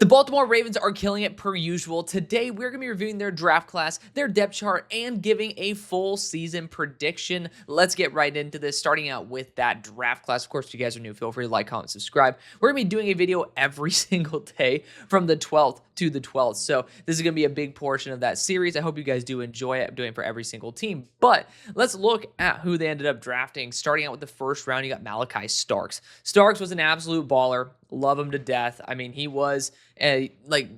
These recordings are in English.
The Baltimore Ravens are killing it per usual. Today, we're going to be reviewing their draft class, their depth chart, and giving a full season prediction. Let's get right into this, starting out with that draft class. Of course, if you guys are new, feel free to like, comment, subscribe. We're going to be doing a video every single day from the 12th to the 12th. So this is going to be a big portion of that series. I hope you guys do enjoy it. I'm doing it for every single team. But let's look at who they ended up drafting. Starting out with the first round, you got Malachi Starks. Starks was an absolute baller. Love him to death. I mean, he was like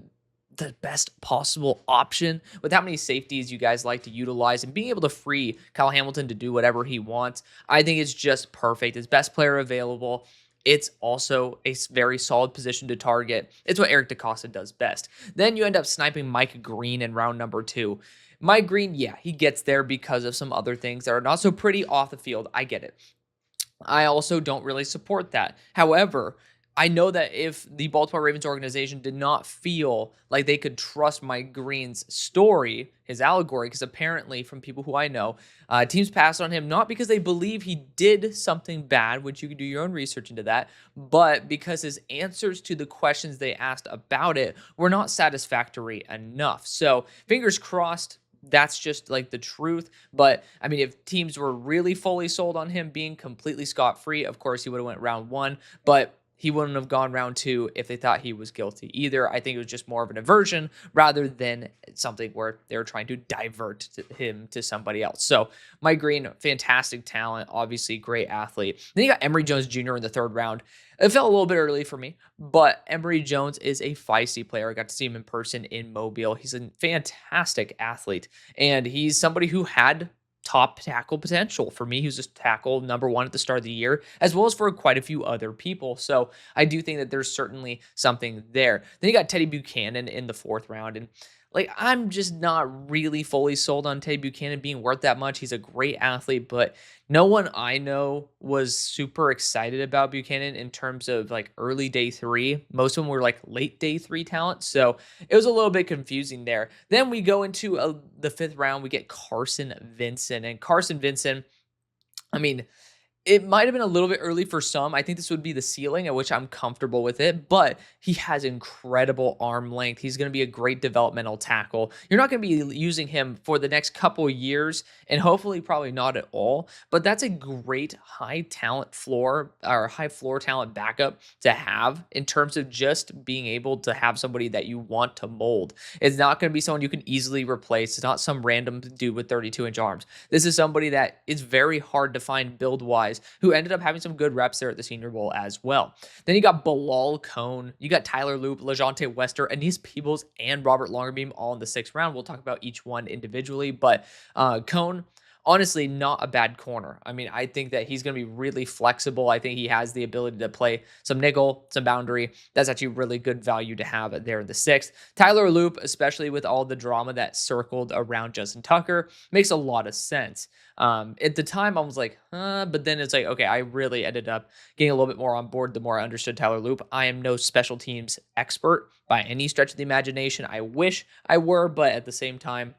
the best possible option with how many safeties you guys like to utilize and being able to free Kyle Hamilton to do whatever he wants. I think it's just perfect. His best player available. It's also a very solid position to target. It's what Eric DeCosta does best. Then you end up sniping Mike Green in round number 2. Mike Green, yeah, he gets there because of some other things that are not so pretty off the field. I get it. I also don't really support that. However, I know that if the Baltimore Ravens organization did not feel like they could trust Mike Green's story, his allegory, because apparently from people who I know, teams passed on him not because they believe he did something bad, which you can do your own research into that, but because his answers to the questions they asked about it were not satisfactory enough. So fingers crossed. That's just like the truth. But I mean, if teams were really fully sold on him being completely scot-free, of course he would have went round 1, but he wouldn't have gone round 2 if they thought he was guilty either. I think it was just more of an aversion rather than something where they were trying to divert him to somebody else. So Mike Green, fantastic talent, obviously great athlete. Then you got Emory Jones Jr. in the 3rd round. It felt a little bit early for me, but Emory Jones is a feisty player. I got to see him in person in Mobile. He's a fantastic athlete, and he's somebody who had top tackle potential. For me, he was just tackle number 1 at the start of the year, as well as for quite a few other people. So I do think that there's certainly something there. Then you got Teddy Buchanan in the 4th round, and like, I'm just not really fully sold on Teddy Buchanan being worth that much. He's a great athlete, but no one I know was super excited about Buchanan in terms of like early day 3. Most of them were like late day 3 talent. So it was a little bit confusing there. Then we go into the 5th round. We get Carson Vincent, and Carson Vincent, I mean, it might have been a little bit early for some. I think this would be the ceiling at which I'm comfortable with it, but he has incredible arm length. He's going to be a great developmental tackle. You're not going to be using him for the next couple years, and hopefully probably not at all, but that's a great high talent floor or high floor talent backup to have in terms of just being able to have somebody that you want to mold. It's not going to be someone you can easily replace. It's not some random dude with 32-inch arms. This is somebody that is very hard to find build-wise, who ended up having some good reps there at the Senior Bowl as well. Then you got Bilal Cone, you got Tyler Loop, LeJonte Wester, Anees Peebles, and Robert Longerbeam all in the 6th round. We'll talk about each one individually, but Cone, honestly, not a bad corner. I mean, I think that he's going to be really flexible. I think he has the ability to play some nickel, some boundary. That's actually really good value to have there in the 6th. Tyler Loop, especially with all the drama that circled around Justin Tucker, makes a lot of sense. At the time, I was like, but then it's like, okay, I really ended up getting a little bit more on board the more I understood Tyler Loop. I am no special teams expert by any stretch of the imagination. I wish I were, but at the same time,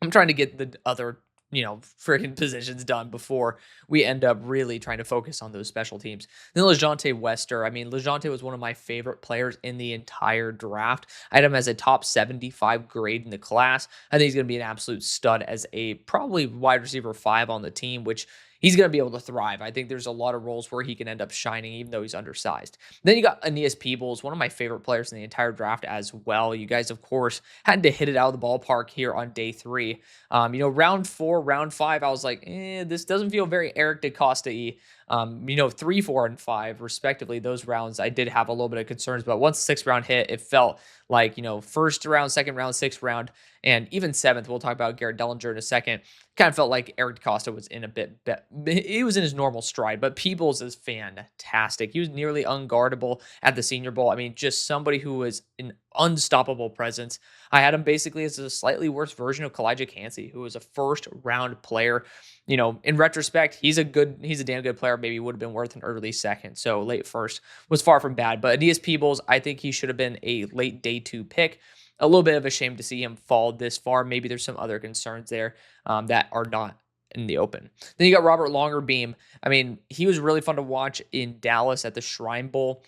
I'm trying to get the other freaking positions done before we end up really trying to focus on those special teams. Then LeJonte Wester. I mean, LeJonte was one of my favorite players in the entire draft. I had him as a top 75 grade in the class. I think he's going to be an absolute stud as a probably wide receiver 5 on the team, which he's going to be able to thrive. I think there's a lot of roles where he can end up shining, even though he's undersized. Then you got Aeneas Peebles, one of my favorite players in the entire draft as well. You guys, of course, had to hit it out of the ballpark here on day 3. Round 4, round 5, I was like, this doesn't feel very Eric DeCosta-y. 3, 4, and 5, respectively, those rounds, I did have a little bit of concerns, but once the 6th round hit, it felt like, 1st round, 2nd round, 6th round, and even 7th, we'll talk about Garrett Dellinger in a second, kind of felt like Eric DeCosta was in a bit, he was in his normal stride, but Peebles is fantastic. He was nearly unguardable at the Senior Bowl. I mean, just somebody who was an unstoppable presence. I had him basically as a slightly worse version of Kalijah Cansey, who was a 1st round player. In retrospect, he's a damn good player. Maybe would have been worth an early 2nd. So late 1st was far from bad. But Aeneas Peebles, I think he should have been a late day 2 pick. A little bit of a shame to see him fall this far. Maybe there's some other concerns there that are not in the open. Then you got Robert Longerbeam. I mean, he was really fun to watch in Dallas at the Shrine Bowl.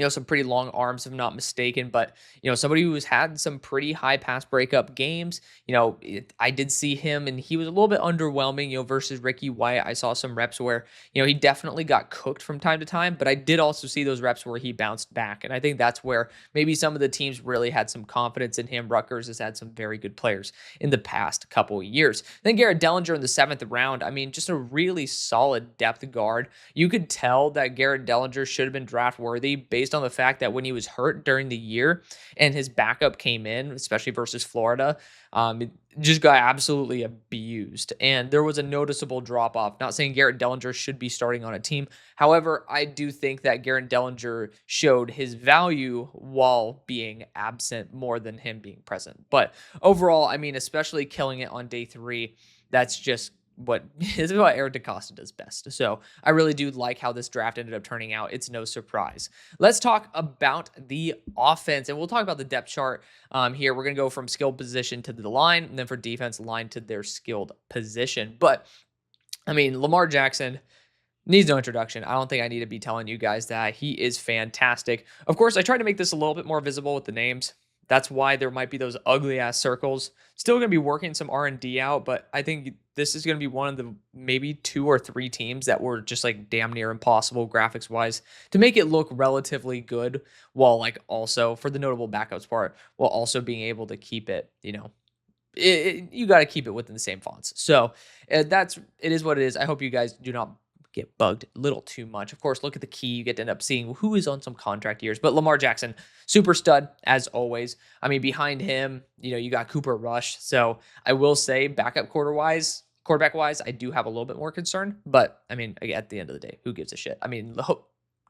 some pretty long arms, if I'm not mistaken. But, somebody who's had some pretty high pass breakup games. I did see him and he was a little bit underwhelming, versus Ricky White. I saw some reps where, he definitely got cooked from time to time, but I did also see those reps where he bounced back. And I think that's where maybe some of the teams really had some confidence in him. Rutgers has had some very good players in the past couple of years. Then Garrett Dellinger in the 7th round. I mean, just a really solid depth guard. You could tell that Garrett Dellinger should have been draft worthy based on the fact that when he was hurt during the year and his backup came in, especially versus Florida, it just got absolutely abused. And there was a noticeable drop off. Not saying Garrett Dellinger should be starting on a team. However, I do think that Garrett Dellinger showed his value while being absent more than him being present. But overall, I mean, especially killing it on day 3, that's just what is what Eric DeCosta does best. So I really do like how this draft ended up turning out. It's no surprise. Let's talk about the offense, and we'll talk about the depth chart here. We're going to go from skilled position to the line, and then for defense, line to their skilled position. But I mean, Lamar Jackson needs no introduction. I don't think I need to be telling you guys that. He is fantastic. Of course, I tried to make this a little bit more visible with the names. That's why there might be those ugly ass circles. Still going to be working some R&D out, but I think this is going to be one of the maybe 2 or 3 teams that were just like damn near impossible graphics wise to make it look relatively good, while like also for the notable backups part, while also being able to keep it, you got to keep it within the same fonts. So it is what it is. I hope you guys do not get bugged a little too much. Of course, look at the key. You get to end up seeing who is on some contract years. But Lamar Jackson, super stud as always. I mean, behind him, you got Cooper Rush. So I will say, quarterback wise, I do have a little bit more concern. But I mean, at the end of the day, who gives a shit? I mean,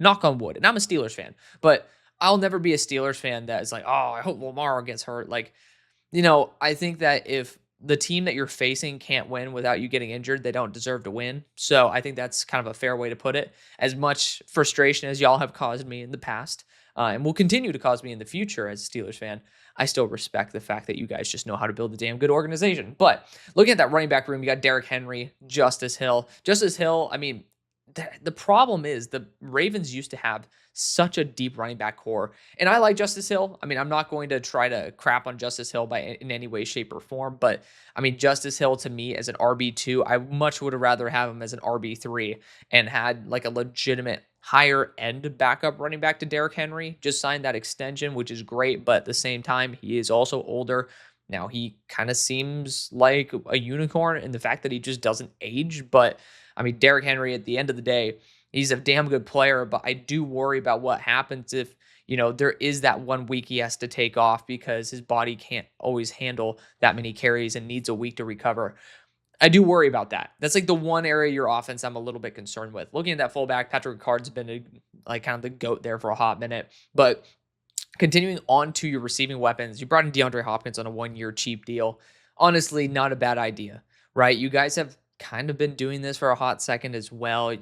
knock on wood. And I'm a Steelers fan, but I'll never be a Steelers fan that is like, oh, I hope Lamar gets hurt. Like, I think that if the team that you're facing can't win without you getting injured, they don't deserve to win. So I think that's kind of a fair way to put it. As much frustration as y'all have caused me in the past, and will continue to cause me in the future as a Steelers fan, I still respect the fact that you guys just know how to build a damn good organization. But looking at that running back room, you got Derrick Henry, Justice Hill. Justice Hill, I mean, the problem is the Ravens used to have such a deep running back core. And I like Justice Hill. I mean, I'm not going to try to crap on Justice Hill in any way, shape, or form. But I mean, Justice Hill to me as an RB2, I much would have rather have him as an RB3 and had like a legitimate higher end backup running back to Derrick Henry. Just signed that extension, which is great. But at the same time, he is also older. Now, he kind of seems like a unicorn in the fact that he just doesn't age. But I mean, Derrick Henry, at the end of the day, he's a damn good player, but I do worry about what happens if, there is that 1 week he has to take off because his body can't always handle that many carries and needs a week to recover. I do worry about that. That's like the one area of your offense I'm a little bit concerned with. Looking at that fullback, Patrick Ricard's been like kind of the GOAT there for a hot minute, but continuing on to your receiving weapons, you brought in DeAndre Hopkins on a 1-year cheap deal. Honestly, not a bad idea, right? You guys have kind of been doing this for a hot second as well.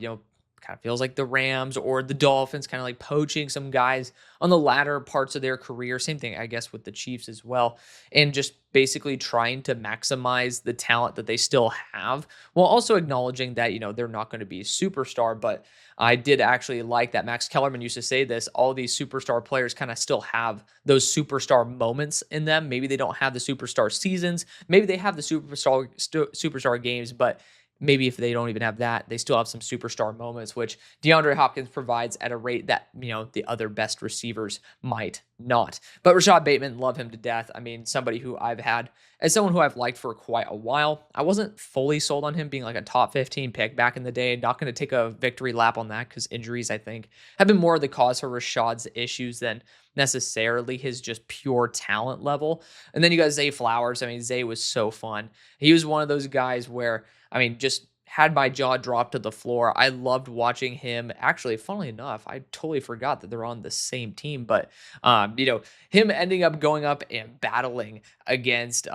Kind of feels like the Rams or the Dolphins kind of like poaching some guys on the latter parts of their career. Same thing, I guess, with the Chiefs as well. And just basically trying to maximize the talent that they still have while also acknowledging that, they're not going to be a superstar. But I did actually like that Max Kellerman used to say this. All these superstar players kind of still have those superstar moments in them. Maybe they don't have the superstar seasons. Maybe they have the superstar games, but maybe if they don't even have that, they still have some superstar moments, which DeAndre Hopkins provides at a rate that, the other best receivers might not. But Rashad Bateman, love him to death. I mean, somebody who as someone who I've liked for quite a while. I wasn't fully sold on him being like a top 15 pick back in the day. Not going to take a victory lap on that because injuries, I think, have been more of the cause for Rashad's issues than necessarily his just pure talent level. And then you got Zay Flowers. I mean, Zay was so fun. He was one of those guys where, I mean, just had my jaw drop to the floor. I loved watching him. Actually, funnily enough, I totally forgot that they're on the same team. But him ending up going up and battling against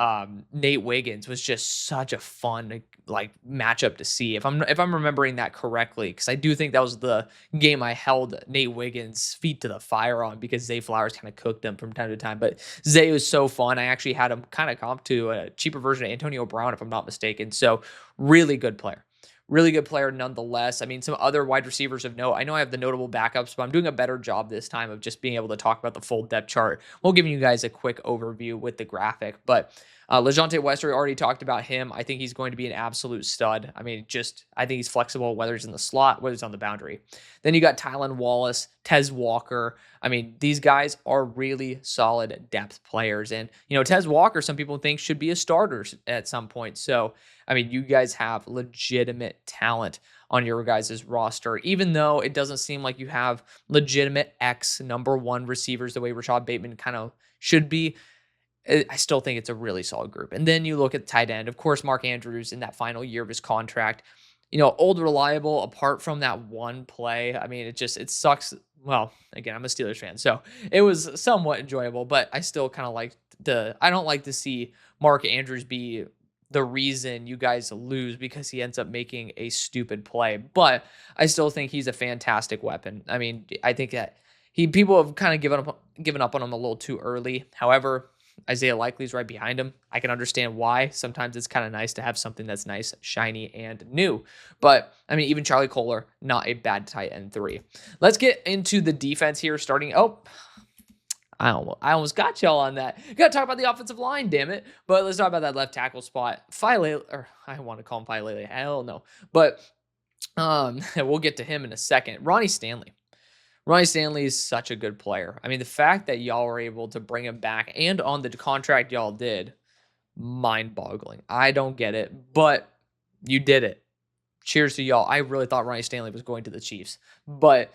Nate Wiggins was just such a fun like matchup to see. If I'm remembering that correctly, because I do think that was the game I held Nate Wiggins' feet to the fire on because Zay Flowers kind of cooked him from time to time. But Zay was so fun. I actually had him kind of comp to a cheaper version of Antonio Brown, if I'm not mistaken. So really good player. Really good player nonetheless. I mean, some other wide receivers of note. I know I have the notable backups, but I'm doing a better job this time of just being able to talk about the full depth chart. We'll give you guys a quick overview with the graphic. But LeJounte Wester, already talked about him. I think he's going to be an absolute stud. I mean, I think he's flexible, whether he's in the slot, whether he's on the boundary. Then you got Tylan Wallace, Tez Walker. I mean, these guys are really solid depth players. And, Tez Walker, some people think should be a starter at some point. So, I mean, you guys have legitimate talent on your guys' roster, even though it doesn't seem like you have legitimate X number one receivers the way Rashad Bateman kind of should be. I still think it's a really solid group. And then you look at tight end, of course, Mark Andrews in that final year of his contract, old reliable apart from that one play. I mean, it sucks. Well, again, I'm a Steelers fan, so it was somewhat enjoyable, but I still kind of I don't like to see Mark Andrews be the reason you guys lose because he ends up making a stupid play. But I still think he's a fantastic weapon. I mean, I think that people have kind of given up on him a little too early. However, Isaiah Likely's right behind him. I can understand why. Sometimes it's kind of nice to have something that's nice, shiny, and new. But, I mean, even Charlie Kolar, not a bad tight end 3. Let's get into the defense here, starting... Oh, I almost got y'all on that. Got to talk about the offensive line, damn it. But let's talk about that left tackle spot. I want to call him Filele. Hell no. But we'll get to him in a second. Ronnie Stanley. Ronnie Stanley is such a good player. I mean, the fact that y'all were able to bring him back and on the contract y'all did, mind-boggling. I don't get it, but you did it. Cheers to y'all. I really thought Ronnie Stanley was going to the Chiefs, but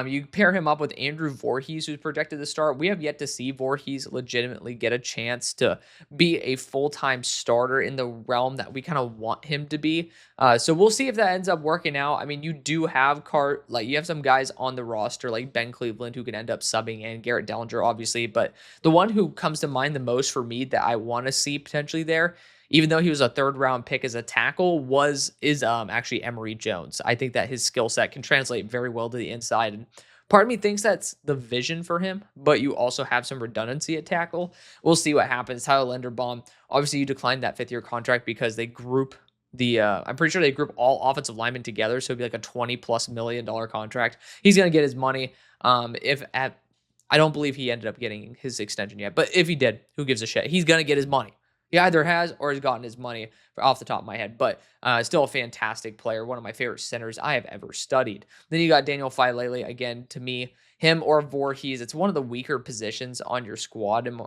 you pair him up with Andrew Voorhees, who's projected to start. We have yet to see Voorhees legitimately get a chance to be a full-time starter in the realm that we kind of want him to be. So we'll see if that ends up working out. I mean, you do have you have some guys on the roster like Ben Cleveland who could end up subbing in, Garrett Dellinger, obviously, but the one who comes to mind the most for me that I want to see potentially there, even though he was a 3rd round pick as a tackle, is actually Emory Jones. I think that his skill set can translate very well to the inside. And part of me thinks that's the vision for him, but you also have some redundancy at tackle. We'll see what happens. Tyler Linderbaum, obviously you declined that 5th-year contract because they group I'm pretty sure they group all offensive linemen together. So it'd be like a $20+ million contract. He's going to get his money. I don't believe he ended up getting his extension yet, but if he did, who gives a shit? He's going to get his money. He either has or has gotten his money off the top of my head, but still a fantastic player. One of my favorite centers I have ever studied. Then you got Daniel Filele. Again, to me, him or Voorhees, it's one of the weaker positions on your squad. And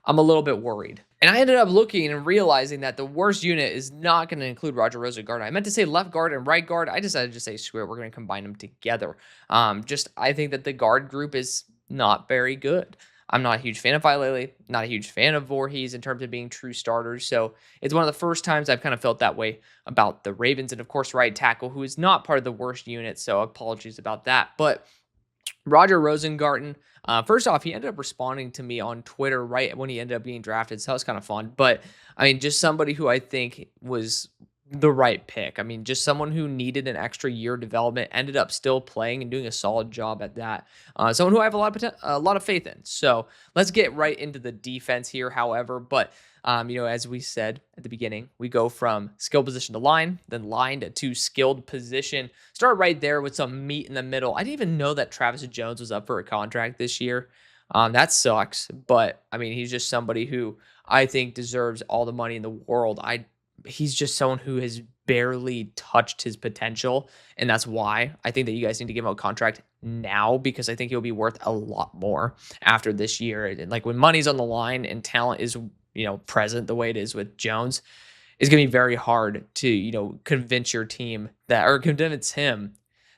I'm a little bit worried. And I ended up looking and realizing that the worst unit is not going to include Roger Rosengarten. I meant to say left guard and right guard. I decided to say, screw it, we're going to combine them together. I think that the guard group is not very good. I'm not a huge fan of Filele, not a huge fan of Voorhees in terms of being true starters. So it's one of the first times I've kind of felt that way about the Ravens. And of course, right tackle, who is not part of the worst unit. So apologies about that. But Roger Rosengarten, first off, he ended up responding to me on Twitter right when he ended up being drafted. So that was kind of fun. But I mean, just somebody who I think was the right pick. I mean, just someone who needed an extra year of development, ended up still playing and doing a solid job at that. Someone who I have a lot of faith in. So let's get right into the defense here, however. But, as we said at the beginning, we go from skill position to line, then line to skilled position. Start right there with some meat in the middle. I didn't even know that Travis Jones was up for a contract this year. That sucks. But, I mean, he's just somebody who I think deserves all the money in the world. He's just someone who has barely touched his potential. And that's why I think that you guys need to give him a contract now, because I think he'll be worth a lot more after this year. And like when money's on the line and talent is, present the way it is with Jones, it's going to be very hard to, convince your team convince him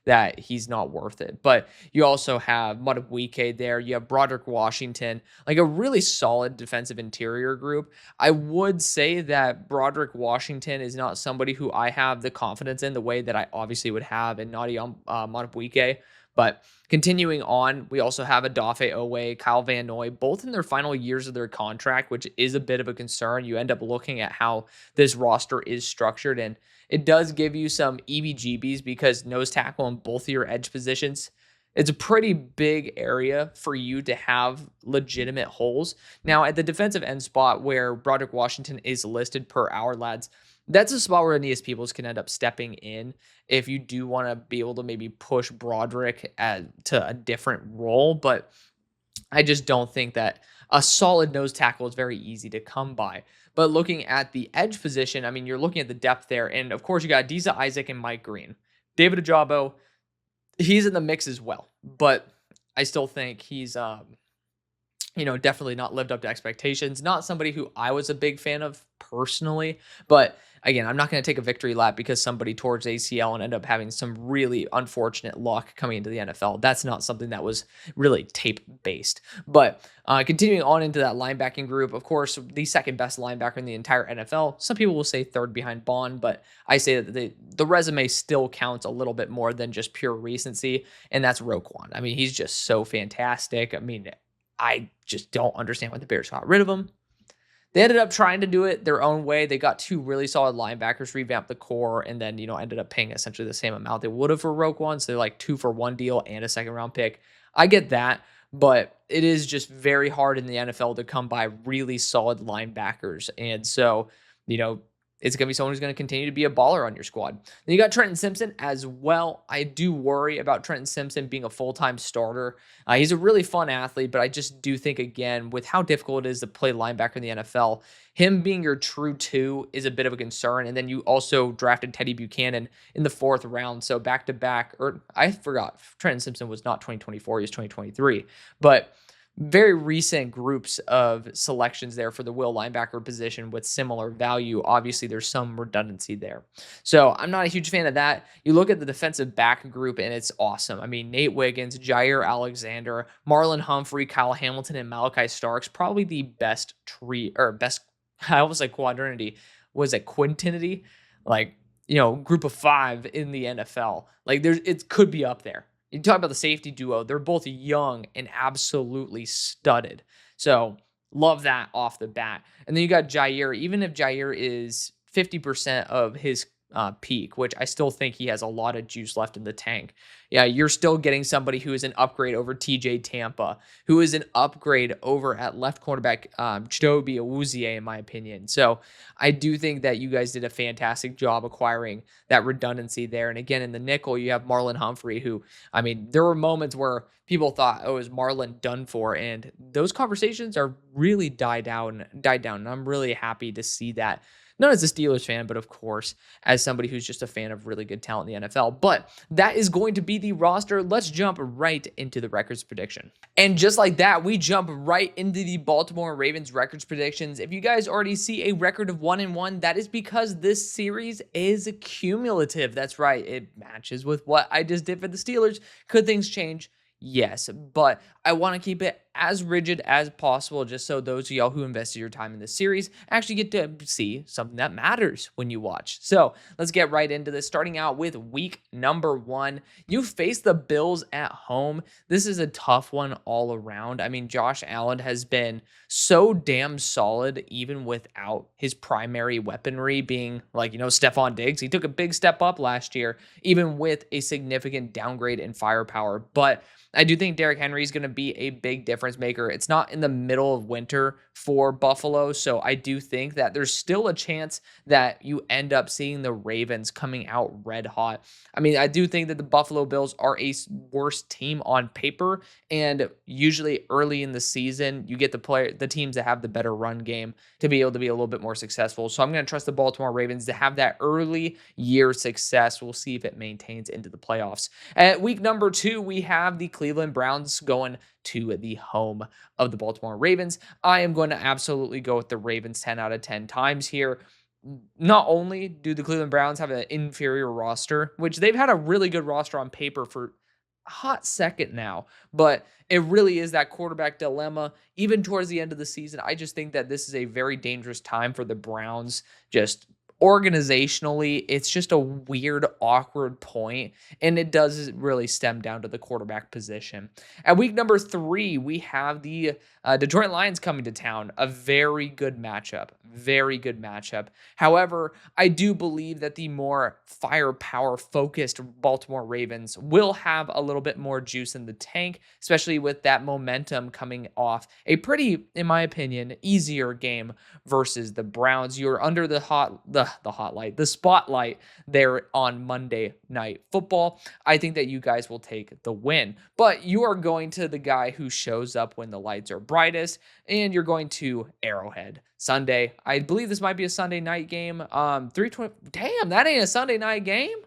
that he's not worth it. But you also have Madubuike there. You have Broderick Washington, like a really solid defensive interior group. I would say that Broderick Washington is not somebody who I have the confidence in the way that I obviously would have in Nadia Madubuike. But continuing on, we also have Adafe Owe, Kyle Van Noy, both in their final years of their contract, which is a bit of a concern. You end up looking at how this roster is structured, and it does give you some EBGBs because nose tackle on both of your edge positions, it's a pretty big area for you to have legitimate holes. Now, at the defensive end spot where Broderick Washington is listed per Our Lads, That's a spot where Aeneas Peoples can end up stepping in if you do want to be able to maybe push Broderick to a different role. But I just don't think that a solid nose tackle is very easy to come by. But looking at the edge position, I mean, you're looking at the depth there. And of course, you got Adiza Isaac and Mike Green. David Ajabo, he's in the mix as well. But I still think he's definitely not lived up to expectations. Not somebody who I was a big fan of personally, but again, I'm not going to take a victory lap because somebody towards ACL and end up having some really unfortunate luck coming into the NFL. That's not something that was really tape based. But continuing on into that linebacking group, of course, the second best linebacker in the entire NFL. Some people will say third behind Bond, but I say that the resume still counts a little bit more than just pure recency, and that's Roquan. I mean, he's just so fantastic. I mean, I just don't understand why the Bears got rid of him. They ended up trying to do it their own way. They got two really solid linebackers, revamped the core, and then, ended up paying essentially the same amount they would have for Roquan. So they're like 2-for-1 deal and a second round pick. I get that, but it is just very hard in the NFL to come by really solid linebackers. And so, it's going to be someone who's going to continue to be a baller on your squad. Then you got Trenton Simpson as well. I do worry about Trenton Simpson being a full-time starter. He's a really fun athlete, but I just do think, again, with how difficult it is to play linebacker in the NFL, him being your true two is a bit of a concern. And then you also drafted Teddy Buchanan in the 4th round. So back-to-back, or I forgot, Trenton Simpson was not 2024, he was 2023. But very recent groups of selections there for the will linebacker position with similar value. Obviously, there's some redundancy there. So I'm not a huge fan of that. You look at the defensive back group, and it's awesome. I mean, Nate Wiggins, Jair Alexander, Marlon Humphrey, Kyle Hamilton, and Malachi Starks, probably the best I almost like quadrinity. Was it quintinity? Like, group of 5 in the NFL. Like, it could be up there. You talk about the safety duo. They're both young and absolutely studded. So love that off the bat. And then you got Jair. Even if Jair is 50% of his peak, which I still think he has a lot of juice left in the tank. Yeah, you're still getting somebody who is an upgrade over TJ Tampa, who is an upgrade over at left cornerback Chidobe Awuzie, in my opinion. So I do think that you guys did a fantastic job acquiring that redundancy there. And again, in the nickel, you have Marlon Humphrey, who, I mean, there were moments where people thought, oh, is Marlon done for? And those conversations are really died down. And I'm really happy to see that. Not as a Steelers fan, but of course, as somebody who's just a fan of really good talent in the NFL. But that is going to be the roster. Let's jump right into the records prediction. And just like that, we jump right into the Baltimore Ravens records predictions. If you guys already see a record of 1-1, that is because this series is cumulative. That's right. It matches with what I just did for the Steelers. Could things change? Yes, but I want to keep it as rigid as possible just so those of y'all who invested your time in this series actually get to see something that matters when you watch. So let's get right into this. Starting out with week number 1, you face the Bills at home. This is a tough one all around. I mean, Josh Allen has been so damn solid even without his primary weaponry being like, Stephon Diggs. He took a big step up last year, even with a significant downgrade in firepower. But I do think Derrick Henry is going to be a big difference maker. It's not in the middle of winter for Buffalo, so I do think that there's still a chance that you end up seeing the Ravens coming out red hot. I mean, I do think that the Buffalo Bills are a worse team on paper, and usually early in the season, you get the teams that have the better run game to be able to be a little bit more successful. So I'm going to trust the Baltimore Ravens to have that early year success. We'll see if it maintains into the playoffs. At week number 2, we have the Cleveland Browns going to the home of the Baltimore Ravens. I am going to absolutely go with the Ravens 10 out of 10 times here. Not only do the Cleveland Browns have an inferior roster, which they've had a really good roster on paper for a hot second now, but it really is that quarterback dilemma. Even towards the end of the season, I just think that this is a very dangerous time for the Browns. Just organizationally, it's just a weird, awkward point, and it does really stem down to the quarterback position. At week number 3, we have the Detroit Lions coming to town. A very good matchup. Very good matchup. However, I do believe that the more firepower-focused Baltimore Ravens will have a little bit more juice in the tank, especially with that momentum coming off a pretty, in my opinion, easier game versus the Browns. You're under the the spotlight there on Monday Night Football. I think that you guys will take the win. But you are going to the guy who shows up when the lights are brightest, and you're going to Arrowhead Sunday. I believe this might be a Sunday night game. 320. Damn, that ain't a Sunday night game.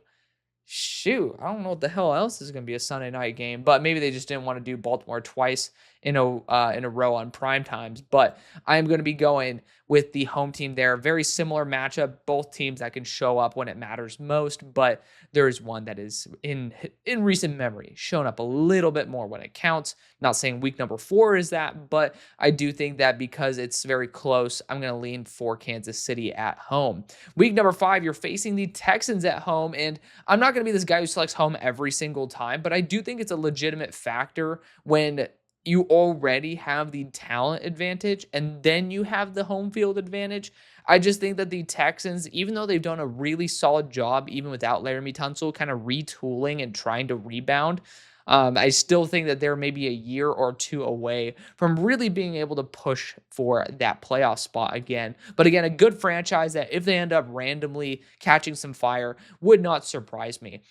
Shoot, I don't know what the hell else is going to be a Sunday night game, but maybe they just didn't want to do Baltimore twice in a row on prime times. But I am going to be going with the home team there. Very similar matchup, both teams that can show up when it matters most, but there is one that is in recent memory shown up a little bit more when it counts. Not saying week number 4 is that, but I do think that because it's very close, I'm going to lean for Kansas City at home. Week number 5, you're facing the Texans at home, and I'm not going to be this guy who selects home every single time, but I do think it's a legitimate factor when you already have the talent advantage and then you have the home field advantage. I just think that the Texans, even though they've done a really solid job, even without Laramie Tunsil, kind of retooling and trying to rebound, I still think that they're maybe a year or two away from really being able to push for that playoff spot again. But again, a good franchise that if they end up randomly catching some fire would not surprise me.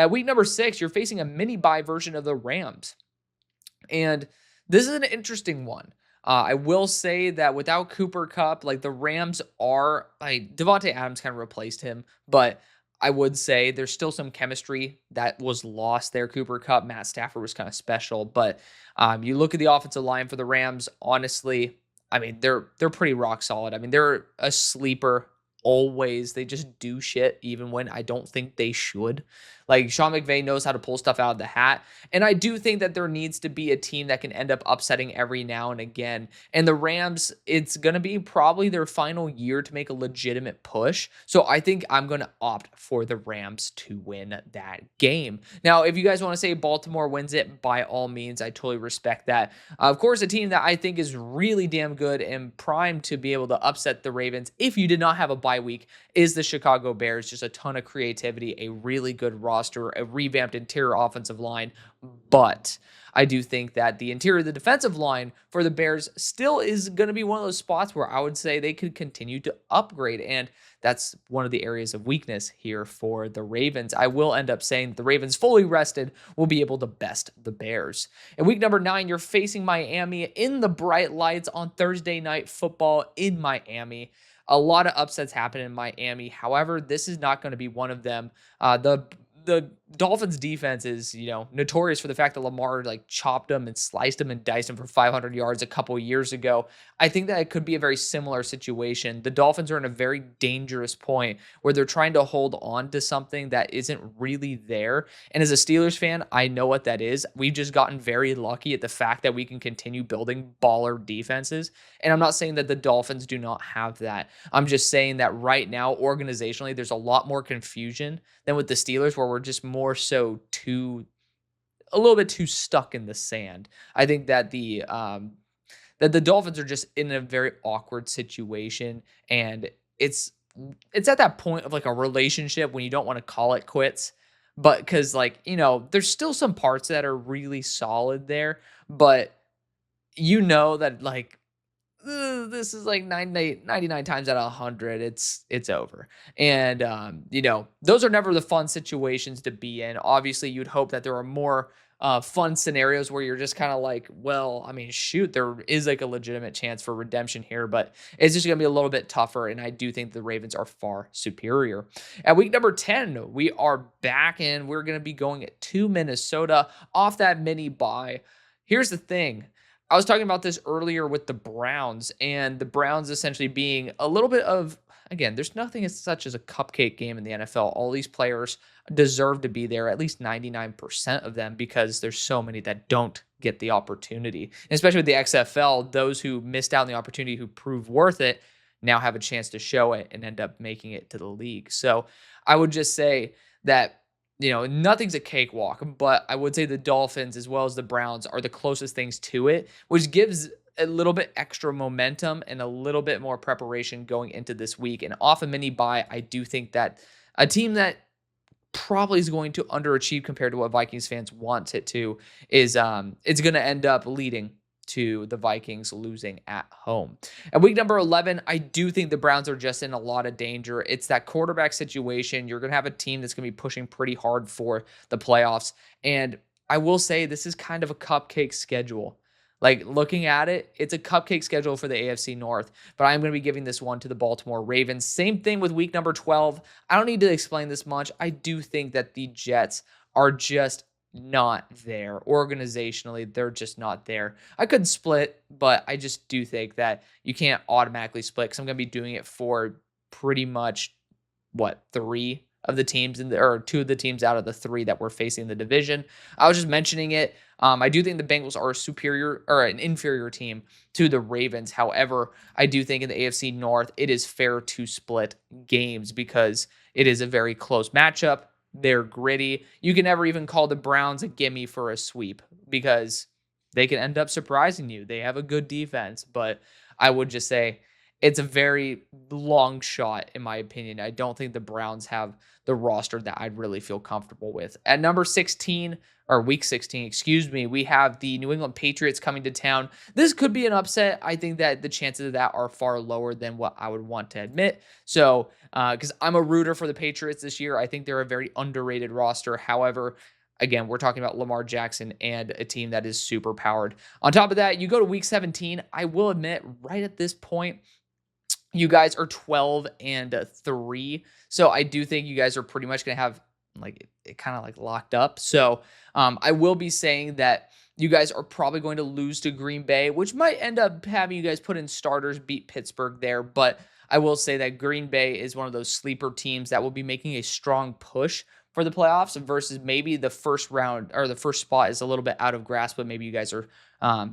Week number 6, you're facing a mini bye version of the Rams. And this is an interesting one. I will say that without Cooper Kupp, like the Rams are, like Devontae Adams kind of replaced him, but I would say there's still some chemistry that was lost there. Cooper Kupp, Matt Stafford was kind of special, but you look at the offensive line for the Rams. Honestly, I mean they're pretty rock solid. I mean they're a sleeper always. They just do shit even when I don't think they should. Like Sean McVay knows how to pull stuff out of the hat. And I do think that there needs to be a team that can end up upsetting every now and again. And the Rams, it's going to be probably their final year to make a legitimate push. So I think I'm going to opt for the Rams to win that game. Now, if you guys want to say Baltimore wins it, by all means, I totally respect that. Of course, a team that I think is really damn good and primed to be able to upset the Ravens if you did not have a bye week is the Chicago Bears. Just a ton of creativity, a really good roster, a revamped interior offensive line. But I do think that the interior of the defensive line for the Bears still is going to be one of those spots where I would say they could continue to upgrade. And that's one of the areas of weakness here for the Ravens. I will end up saying that the Ravens fully rested will be able to best the Bears. In week number 9, you're facing Miami in the bright lights on Thursday Night Football in Miami. A lot of upsets happen in Miami. However, this is not going to be one of them. The Dolphins defense is, notorious for the fact that Lamar like chopped them and sliced them and diced them for 500 yards a couple years ago. I think that it could be a very similar situation. The Dolphins are in a very dangerous point where they're trying to hold on to something that isn't really there. And as a Steelers fan, I know what that is. We've just gotten very lucky at the fact that we can continue building baller defenses. And I'm not saying that the Dolphins do not have that. I'm just saying that right now, organizationally, there's a lot more confusion than with the Steelers, where we're just more so a little bit too stuck in the sand. I think that the Dolphins are just in a very awkward situation, and it's at that point of like a relationship when you don't want to call it quits, but because there's still some parts that are really solid there, but that this is like 99 times out of 100, it's over. And, those are never the fun situations to be in. Obviously, you'd hope that there are more fun scenarios where you're just kind of like, well, I mean, shoot, there is like a legitimate chance for redemption here, but it's just going to be a little bit tougher. And I do think the Ravens are far superior. At week number 10, we are back and we're going to be going to Minnesota off that mini bye. Here's the thing. I was talking about this earlier with the Browns, and the Browns essentially being a little bit of, again, there's nothing as such as a cupcake game in the NFL. All these players deserve to be there, at least 99% of them, because there's so many that don't get the opportunity. And especially with the XFL, those who missed out on the opportunity, who proved worth it, now have a chance to show it and end up making it to the league. So I would just say that nothing's a cakewalk, but I would say the Dolphins as well as the Browns are the closest things to it, which gives a little bit extra momentum and a little bit more preparation going into this week. And off a mini bye, I do think that a team that probably is going to underachieve compared to what Vikings fans want it to is it's going to end up leading to the Vikings losing at home. And week number 11, I do think the Browns are just in a lot of danger. It's that quarterback situation. You're going to have a team that's going to be pushing pretty hard for the playoffs. And I will say this is kind of a cupcake schedule. Like looking at it, it's a cupcake schedule for the AFC North, but I'm going to be giving this one to the Baltimore Ravens. Same thing with week number 12. I don't need to explain this much. I do think that the Jets are just not there. Organizationally, they're just not there. I could split, but I just do think that you can't automatically split because I'm going to be doing it for pretty much three of the teams or two of the teams out of the three that we're facing the division. I was just mentioning it. I do think the Bengals are a superior or an inferior team to the Ravens. However, I do think in the AFC North, it is fair to split games because it is a very close matchup. They're gritty. You can never even call the Browns a gimme for a sweep because they can end up surprising you. They have a good defense, but I would just say it's a very long shot, in my opinion. I don't think the Browns have the roster that I'd really feel comfortable with. At number 16, or week 16, excuse me, we have the New England Patriots coming to town. This could be an upset. I think that the chances of that are far lower than what I would want to admit. So, because I'm a rooter for the Patriots this year, I think they're a very underrated roster. However, again, we're talking about Lamar Jackson and a team that is super powered. On top of that, you go to week 17. I will admit, right at this point, you guys are 12-3. So I do think you guys are pretty much going to have like it kind of like locked up. So I will be saying that you guys are probably going to lose to Green Bay, which might end up having you guys put in starters, beat Pittsburgh there. But I will say that Green Bay is one of those sleeper teams that will be making a strong push for the playoffs versus maybe the first round or the first spot is a little bit out of grasp, but maybe you guys are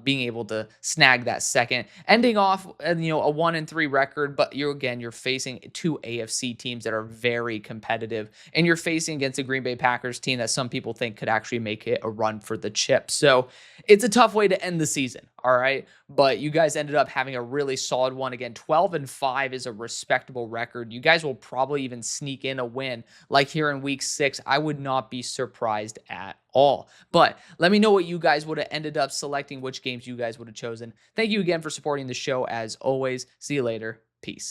being able to snag that second, ending off a 1-3 record. But you're facing two AFC teams that are very competitive, and you're facing against a Green Bay Packers team that some people think could actually make it a run for the chip. So it's a tough way to end the season. All right. But you guys ended up having a really solid one. Again, 12-5 is a respectable record. You guys will probably even sneak in a win like here in week 6. I would not be surprised at all. But let me know what you guys would have ended up selecting, which games you guys would have chosen. Thank you again for supporting the show as always. See you later. Peace.